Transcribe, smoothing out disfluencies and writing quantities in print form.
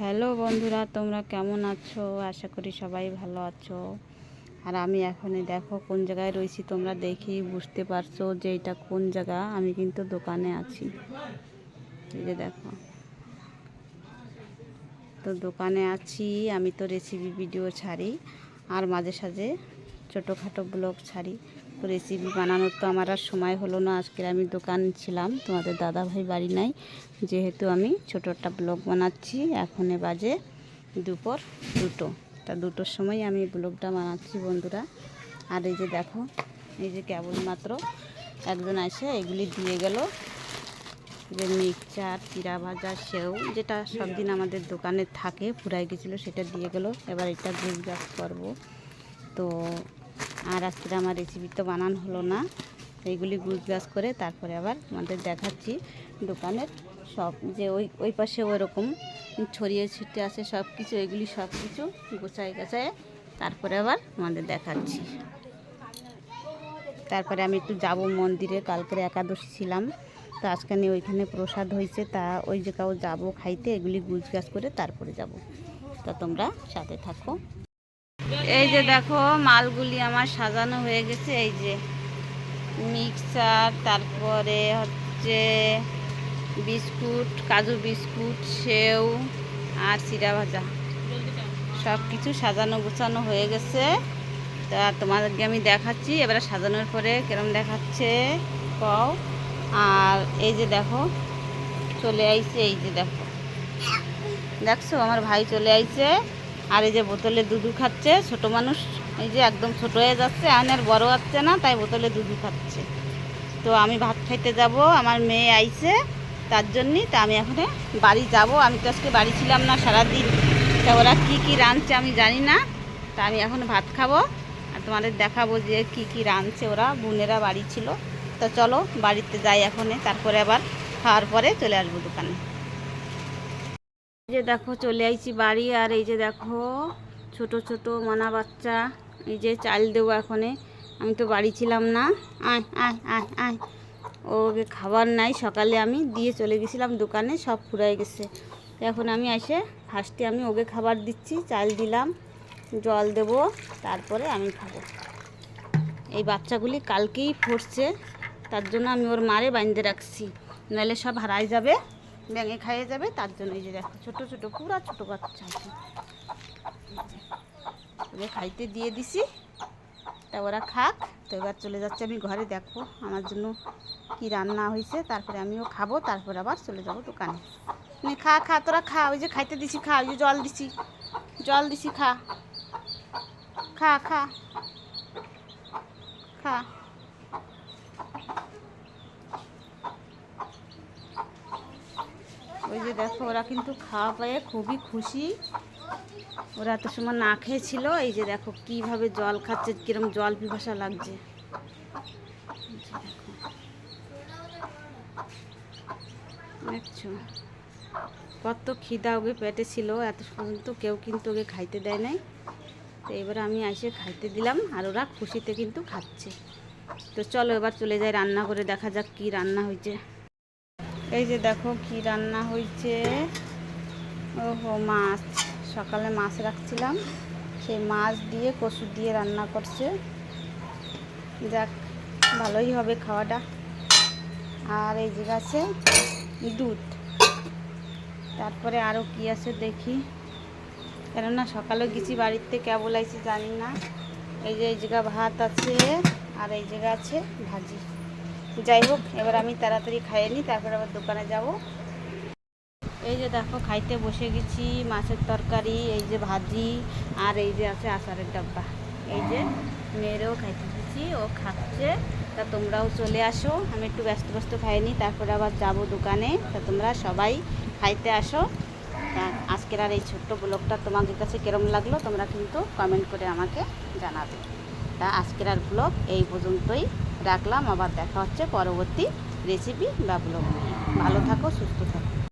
Hello বন্ধুরা, তোমরা কেমন আছো? আশা করি সবাই ভালো আছো। আর আমি এখনই দেখো কোন জায়গায় রয়েছি, তোমরা দেখেই বুঝতে পারছো যে এটা কোন জায়গা। আমি কিন্তু দোকানে আছি, এই যে দেখো। তো দোকানে আছি, আমি তো রেসিপি ভিডিও ছাড়ি আর মাঝে সাঝে ছোটোখাটো ব্লগ ছাড়ি। তো রেসিপি বানানোর তো আমার আর সময় হলো না। আজকে আমি দোকান ছিলাম, তোমাদের দাদা ভাই বাড়ি নাই, যেহেতু আমি ছোটো একটা ব্লগ বানাচ্ছি। এখনে বাজে দুপুর 2টো। তা 2টোর সময় আমি ব্লগটা বানাচ্ছি বন্ধুরা। আর এই যে দেখো, এই যে কেবলমাত্র একজন এসে এগুলি দিয়ে গেল, যে মিক্সচার, চিড়া ভাজা, সেও, যেটা সব দিন আমাদের দোকানে থাকে, ফুরাই গেছিলো, সেটা দিয়ে গেল। এবার এটা গুজগাছ করবো। তো আর আজকে আমার রেসিপি তো বানানো হলো না, এইগুলি গুজগাছ করে তারপরে আবার আমাদের দেখাচ্ছি দোকানের সব, যে ওই পাশে ওইরকম ছড়িয়ে ছিটে আছে সব কিছু, এগুলি সব কিছু গোছায় গাছায় তারপরে আবার আমাদের দেখাচ্ছি। তারপরে আমি একটু যাব মন্দিরে, কালকের একাদশী ছিলাম, তো আজকে ওইখানে প্রসাদ হয়েছে, তা ওই জায়গাও যাব খাইতে। এগুলি গুজগাছ করে তারপরে যাব। তা তোমরা সাথে থাকো। এই যে দেখো, মালগুলি আমার সাজানো হয়ে গেছে। এই যে মিক্সচার, তারপরে হচ্ছে বিস্কুট, কাজু বিস্কুট, সেও আর চিড়া ভাজা, সব কিছু সাজানো গোছানো হয়ে গেছে। তা তোমাদেরকে আমি দেখাচ্ছি এবারে সাজানোর পরে কিরম দেখাচ্ছে কও। আর এই যে দেখো চলে আইছে, এই যে দেখো, দেখছো আমার ভাই চলে আইছে। আর এই যে বোতলে দুধু খাচ্ছে, ছোট মানুষ, এই যে একদম ছোট হয়ে যাচ্ছে, এখন আর বড় হচ্ছে না, তাই বোতলে দুধু খাচ্ছে। তো আমি ভাত খাইতে যাব, আমার মেয়ে আইছে তার জন্যই। তা আমি এখন বাড়ি যাব। আমি তো আজকে বাড়ি ছিলাম না সারাদিন, তা ওরা কী রাঁধছে আমি জানি না। তা আমি এখন ভাত খাবো আর তোমাদের দেখাবো যে কি রাঁধছে ওরা, বোনেরা বাড়ি ছিল। তো চলো বাড়িতে যাই এখন, তারপরে আবার খাওয়ার পরে চলে আসবো দোকানে। এই যে দেখো চলে আইছি বাড়ি। আর এই যে দেখো ছোট ছোট মানা বাচ্চা, এই যে চাল দেবো এখনে। আমি তো বাড়ি ছিলাম না, আয় আয় আয় আয়। ওকে খাবার নাই, সকালে আমি দিয়ে চলে গেছিলাম দোকানে, সব ফুরাই গেছে। এখন আমি এসে ফার্স্টে আমি ওকে খাবার দিচ্ছি, চাল দিলাম, জল দেব, তারপরে আমি খাবো। এই বাচ্চাগুলি কালকেই ফুটছে, তার জন্য আমি ওর মারে বাঁধতে রাখছি, নাহলে সব হারাই যাবে, ব্যাঙে খাইয়ে যাবে। তার জন্য এই যে দেখো ছোটো ছোটো পুরা ছোটো বাচ্চা আছে, ওকে খাইতে দিয়ে দিছি। তা ওরা খাক। তো এবার চলে যাচ্ছে আমি ঘরে, দেখো আমার জন্য কি রান্না হয়েছে, তারপরে আমিও খাবো, তারপরে আবার চলে যাব দোকানে। খা খা তোরা খা, ওই যে খাইতে দিছি খা, ওই যে জল দিছি খা খা খা খা। ওই যে দেখো ওরা কিন্তু খাওয়া পেয়ে খুবই খুশি, ওরা এত সময় না খেয়েছিল। এই যে দেখো কিভাবে জল খাচ্ছে, কিরম জল পিপাসা লাগছে। দেখছো কত খিদা ওকে পেটে ছিল, এত পর্যন্ত কেউ কিন্তু ওকে খাইতে দেয় নাই। তো এবার আমি এসে খাইতে দিলাম, আর ওরা খুশিতে কিন্তু খাচ্ছে। তো চলো এবার চলে যাই রান্না করে, দেখা যাক কি রান্না হয়েছে। এই যে দেখো কি রান্না হয়েছে। ওহো, মাছ, সকালে মাছ রাখছিলাম, সেই মাছ দিয়ে কচু দিয়ে রান্না করছে। যাক, ভালোই হবে খাওয়াটা। আর এই যে আছে দুধ, তারপরে আরও কি আছে দেখি, কেননা সকালেও গেছি বাড়িতে, কেবল আইছি জানি না। এই যে এই জায়গা ভাত আছে, আর এই জায়গা আছে ভাজি। যাই হোক, এবার আমি তাড়াতাড়ি খাইয়ে নিই, তারপরে আবার দোকানে যাব। এই যে দেখো খাইতে বসে গেছি, মাছের তরকারি, এই যে ভাজি, আর এই যে আছে আচারের ডাব্বা। এই যে মেয়েরও খাইতে দিচ্ছি, ও খাচ্ছে। তা তোমরাও চলে আসো, আমি একটু ব্যস্ত খাইয়ে নিই, তারপরে আবার যাব দোকানে। তা তোমরা সবাই খাইতে আসো। তা আজকের আর এই ছোট্ট ব্লগটা তোমাদের কাছে কিরম লাগলো তোমরা কিন্তু কমেন্ট করে আমাকে জানাবে। তা আজকের আর ব্লগ এই পর্যন্তই রাখলাম, আবার দেখা হচ্ছে পরবর্তী রেসিপি বা ব্লগ নিয়ে। ভালো থাকো, সুস্থ থাকো।